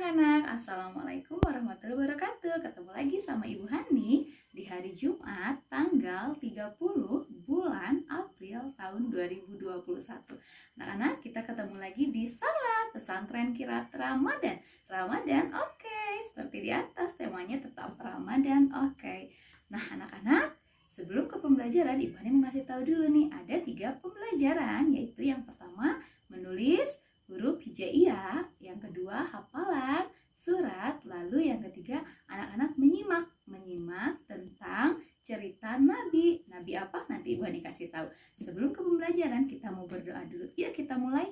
anak-anak, Assalamualaikum warahmatullahi wabarakatuh. Ketemu lagi sama Ibu Hani di hari Jumat tanggal 30 bulan April tahun 2021. Anak-anak, kita ketemu lagi di Salat Pesantren Kirat Ramadan. Ramadan oke, seperti di atas temanya tetap Ramadan oke. Nah anak-anak, sebelum ke pembelajaran, Ibu Hani mau ngasih tahu dulu nih, ada 3 pembelajaran, yaitu yang pertama menulis huruf hijaiyah, yang kedua hafalan surat, lalu yang ketiga anak-anak menyimak tentang cerita Nabi. Nabi apa? Nanti Ibu Hani kasih tahu. Sebelum ke pembelajaran, kita mau berdoa dulu. Yuk kita mulai.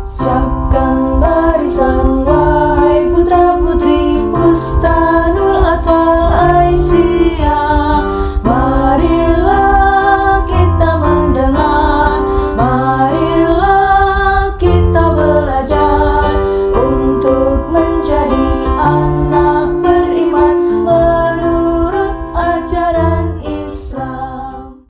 Siapkan barisan wahai putra-putri Bustanul Atfal Aisyah. Marilah kita mendengar, marilah kita belajar untuk menjadi anak beriman menurut ajaran Islam.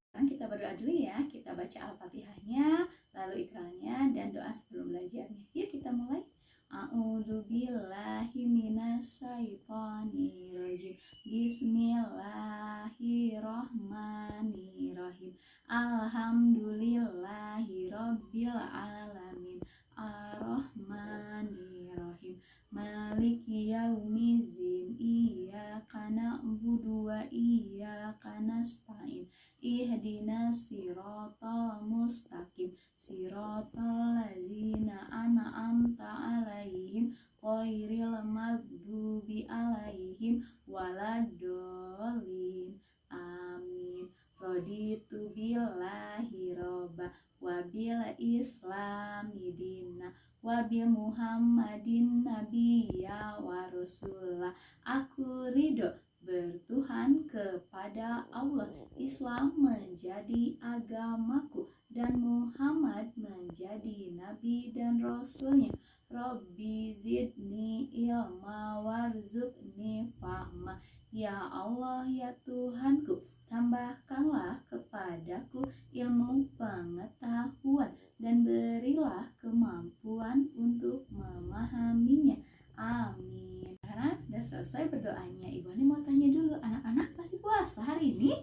Sekarang kita berdoa dulu ya. Kita baca Al-Fatihahnya, lalu ikrarnya dan doa sebelum belajarnya. Yuk kita mulai. A'udzubillahi minasyaitonirrajim. Bismillahirrahmanirrahim. Alhamdulillahi rabbil alamin. Ar-Rahmanirrahim. Maliki yaumiddin. Iyyaka na'budu wa iyyaka nasta'in. Ihdinas siratal mustaqim, siratal ladzina an'amta 'alaihim ghairil maghdubi 'alaihim waladdallin. Amin. Raditu billahi robba wa bil islami dina wa bi Muhammadin nabiyya wa rasulah. Aku ridho bertuhan kepada Allah, Islam menjadi agamaku, dan Muhammad menjadi nabi dan rasulnya. Rabbi zidni ilma warzuqni fahma. Ya Allah, ya Tuhanku, tambahkanlah kepadaku ilmu pengetahuan dan berilah kemampuan untuk memahaminya. Amin. Anak-anak sudah selesai berdoanya. Ibu Hani mau tanya dulu, anak-anak pasti puasa hari ini?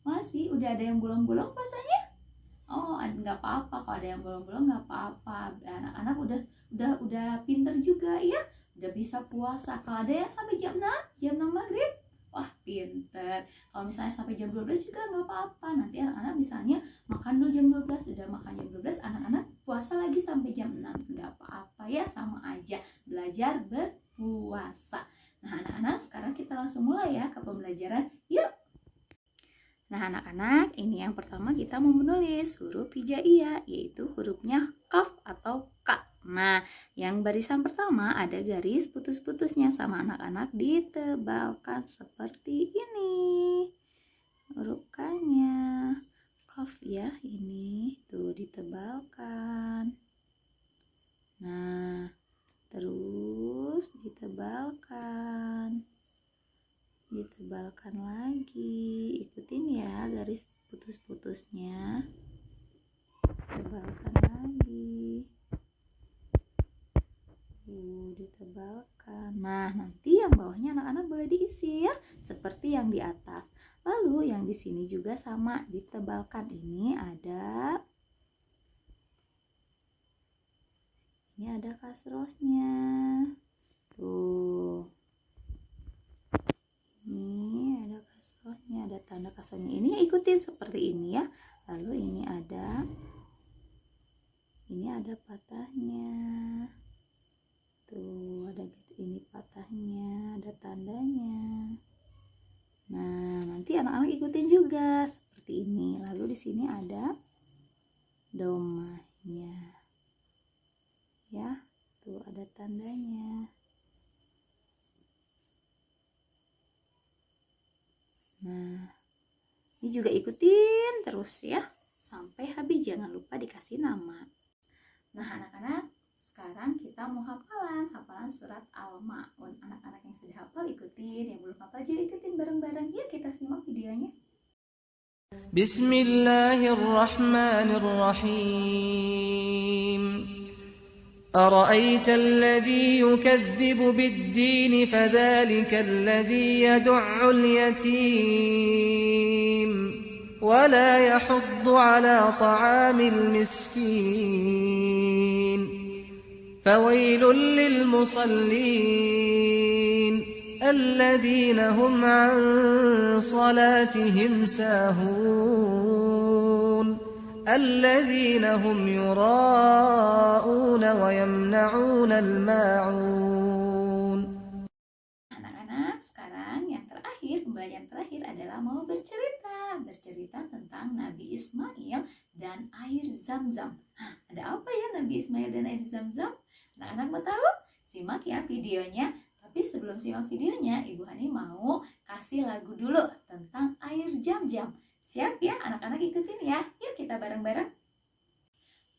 Masih? Udah ada yang bolong-bolong puasanya? Oh, nggak apa-apa. Kalau ada yang bolong-bolong nggak apa-apa. Anak-anak udah pinter juga ya. Udah bisa puasa. Kalau ada yang sampai jam 6 maghrib, wah pinter. Kalau misalnya sampai jam 12 juga nggak apa-apa. Nanti anak-anak misalnya makan dulu jam 12, udah makan jam 12, anak-anak puasa lagi sampai jam 6. Nggak apa-apa ya, sama aja. Belajar berpuasa. Nah anak-anak, sekarang kita langsung mulai ya ke pembelajaran. Yuk! Nah anak-anak, ini yang pertama kita mau menulis huruf hijaiyah, yaitu hurufnya kaf atau ka. Nah, yang barisan pertama ada garis putus-putusnya, sama anak-anak ditebalkan seperti ini. Huruf K-nya kaf ya, ini tuh ditebalkan. Nah, terus ditebalkan lagi, ikutin ya garis putus-putusnya, tebalkan lagi, ditebalkan. Nah nanti yang bawahnya anak-anak boleh diisi ya, seperti yang di atas. Lalu yang di sini juga sama, ditebalkan. Ini ada kasrohnya tuh. Ini ada kasrohnya, ada tanda kasrohnya. Ini ikutin seperti ini ya. Lalu ini ada patahnya. Tuh, ada ini patahnya, ada tandanya. Nah, nanti anak-anak ikutin juga seperti ini. Lalu di sini ada domahnya. Ya, tuh ada tandanya. Nah, ini juga ikutin terus ya sampai habis, jangan lupa dikasih nama. Nah anak-anak, sekarang kita mau hafalan surat Al-Ma'un. Anak-anak yang sudah hafal ikutin, yang belum hafal juga ikutin bareng-bareng. Yuk kita simak videonya. Bismillahirrahmanirrahim. أرأيت الذي يكذب بالدين فذلك الذي يدع اليتيم ولا يحض على طعام المسكين فويل للمصلين الذين هم عن صلاتهم ساهون الذين هم يراءون ويمنعون الماعون. Anak-anak, sekarang yang terakhir, pembelajaran terakhir adalah mau bercerita tentang Nabi Ismail dan air Zam-Zam. Ada apa ya Nabi Ismail dan air Zam-Zam? Anak-anak mau tahu? Simak ya videonya. Tapi sebelum simak videonya, Ibu Hani mau kasih lagu dulu tentang air Zam-Zam. Siap ya anak-anak, ikutin ya. Yuk kita bareng-bareng.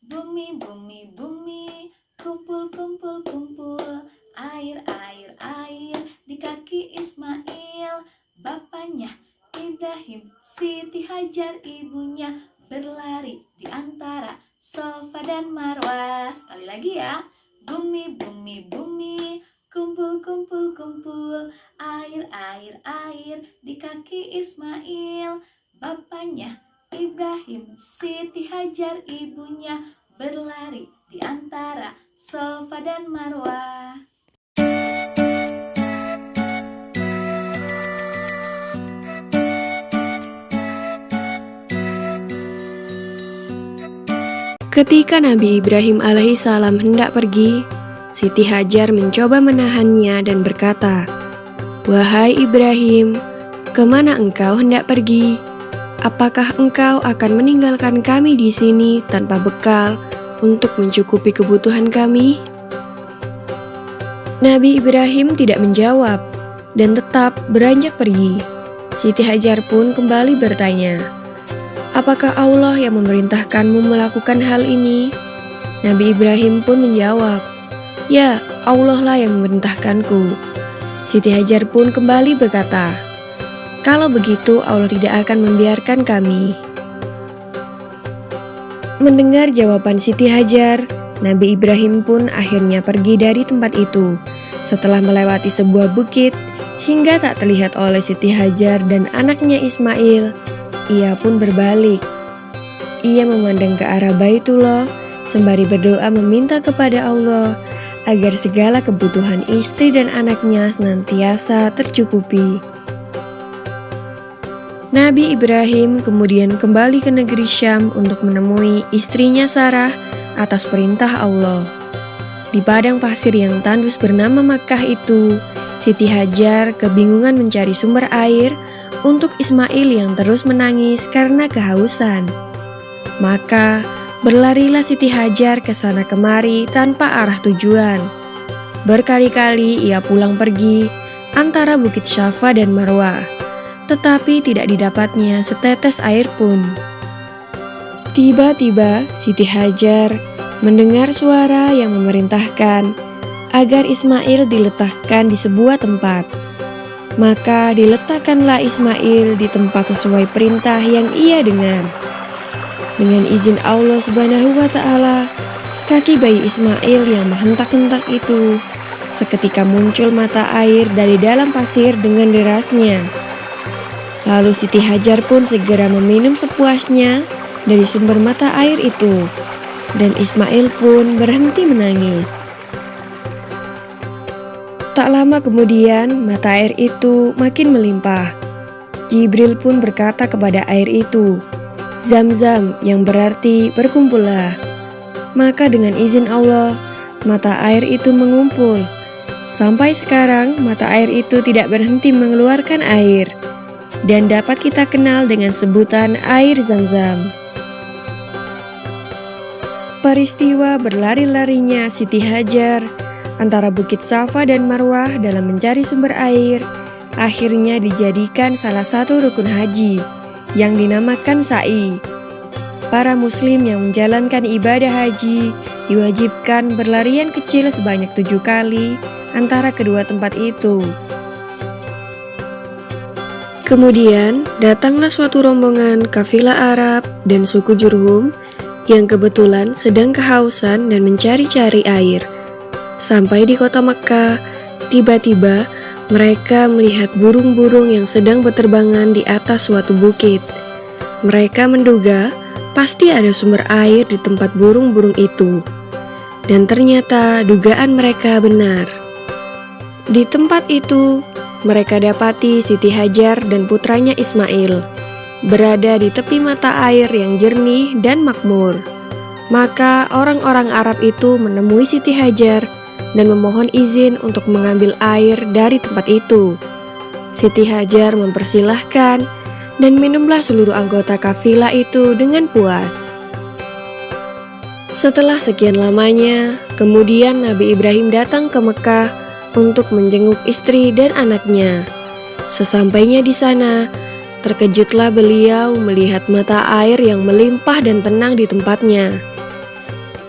Bumi, bumi, bumi, kumpul, kumpul, kumpul. Air, air, air di kaki Ismail. Bapaknya Ibrahim, Siti Hajar ibunya, berlari di antara Safa dan Marwah. Sekali lagi ya. Bumi, bumi, bumi, kumpul, kumpul, kumpul. Air, air, air di kaki Ismail. Bapaknya Ibrahim, Siti Hajar ibunya, berlari di antara Safa dan Marwah. Ketika Nabi Ibrahim alaihissalam hendak pergi, Siti Hajar mencoba menahannya dan berkata, "Wahai Ibrahim, kemana engkau hendak pergi? Apakah engkau akan meninggalkan kami di sini tanpa bekal untuk mencukupi kebutuhan kami?" Nabi Ibrahim tidak menjawab dan tetap beranjak pergi. Siti Hajar pun kembali bertanya, "Apakah Allah yang memerintahkanmu melakukan hal ini?" Nabi Ibrahim pun menjawab, "Ya, Allah lah yang memerintahkanku." Siti Hajar pun kembali berkata, "Kalau begitu Allah tidak akan membiarkan kami." Mendengar jawaban Siti Hajar, Nabi Ibrahim pun akhirnya pergi dari tempat itu. Setelah melewati sebuah bukit, hingga tak terlihat oleh Siti Hajar dan anaknya Ismail, ia pun berbalik. Ia memandang ke arah Baitullah, sembari berdoa meminta kepada Allah agar segala kebutuhan istri dan anaknya senantiasa tercukupi. Nabi Ibrahim kemudian kembali ke negeri Syam untuk menemui istrinya Sarah atas perintah Allah. Di padang pasir yang tandus bernama Makkah itu, Siti Hajar kebingungan mencari sumber air untuk Ismail yang terus menangis karena kehausan. Maka berlarilah Siti Hajar ke sana kemari tanpa arah tujuan. Berkali-kali ia pulang pergi antara Bukit Syafa dan Marwah, tetapi tidak didapatnya setetes air pun. Tiba-tiba Siti Hajar mendengar suara yang memerintahkan agar Ismail diletakkan di sebuah tempat. Maka diletakkanlah Ismail di tempat sesuai perintah yang ia dengar. Dengan izin Allah Subhanahu wa Ta'ala, kaki bayi Ismail yang menghentak-hentak itu seketika muncul mata air dari dalam pasir dengan derasnya. Lalu Siti Hajar pun segera meminum sepuasnya dari sumber mata air itu, dan Ismail pun berhenti menangis. Tak lama kemudian, mata air itu makin melimpah. Jibril pun berkata kepada air itu, "Zam-Zam," yang berarti berkumpullah. Maka dengan izin Allah, mata air itu mengumpul. Sampai sekarang, mata air itu tidak berhenti mengeluarkan air, dan dapat kita kenal dengan sebutan air Zam-Zam. Peristiwa berlari-larinya Siti Hajar antara Bukit Safa dan Marwah dalam mencari sumber air akhirnya dijadikan salah satu rukun haji yang dinamakan sa'i. para muslim yang menjalankan ibadah haji diwajibkan berlarian kecil sebanyak 7 kali antara kedua tempat itu. Kemudian datanglah suatu rombongan kafilah Arab dan suku Jurhum yang kebetulan sedang kehausan dan mencari-cari air. Sampai di kota Mekkah, tiba-tiba mereka melihat burung-burung yang sedang berterbangan di atas suatu bukit. Mereka menduga pasti ada sumber air di tempat burung-burung itu. Dan ternyata dugaan mereka benar. Di tempat itu, mereka dapati Siti Hajar dan putranya Ismail berada di tepi mata air yang jernih dan makmur. Maka orang-orang Arab itu menemui Siti Hajar dan memohon izin untuk mengambil air dari tempat itu. Siti Hajar mempersilahkan dan minumlah seluruh anggota kafilah itu dengan puas. Setelah sekian lamanya, kemudian Nabi Ibrahim datang ke Mekah untuk menjenguk istri dan anaknya. Sesampainya di sana, terkejutlah beliau melihat mata air yang melimpah dan tenang di tempatnya.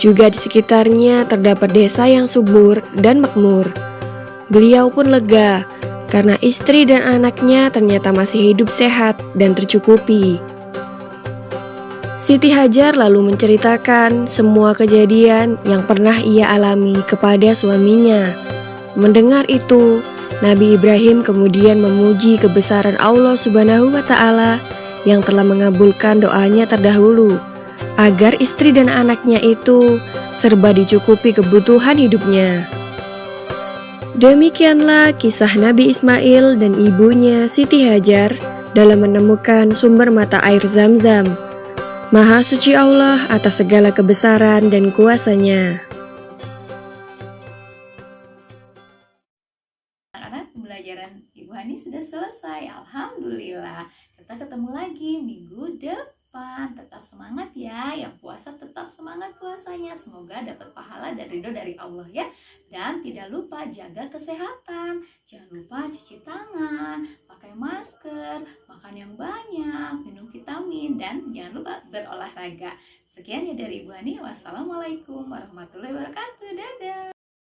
Juga di sekitarnya terdapat desa yang subur dan makmur. Beliau pun lega karena istri dan anaknya ternyata masih hidup sehat dan tercukupi. Siti Hajar lalu menceritakan semua kejadian yang pernah ia alami kepada suaminya. Mendengar itu, Nabi Ibrahim kemudian memuji kebesaran Allah Subhanahu wa Ta'ala yang telah mengabulkan doanya terdahulu, agar istri dan anaknya itu serba dicukupi kebutuhan hidupnya. Demikianlah kisah Nabi Ismail dan ibunya Siti Hajar dalam menemukan sumber mata air Zam-Zam. Maha suci Allah atas segala kebesaran dan kuasa-Nya. Anak-anak, pembelajaran Ibu Hani sudah selesai. Alhamdulillah. Kita ketemu lagi minggu depan. Tetap semangat ya. Yang puasa tetap semangat puasanya. Semoga dapat pahala dan ridho dari Allah ya. Dan tidak lupa jaga kesehatan. Jangan lupa cuci tangan, pakai masker, makan yang banyak, minum vitamin, dan jangan lupa berolahraga. Sekian ya dari Ibu Hani. Wassalamualaikum warahmatullahi wabarakatuh. Dadah.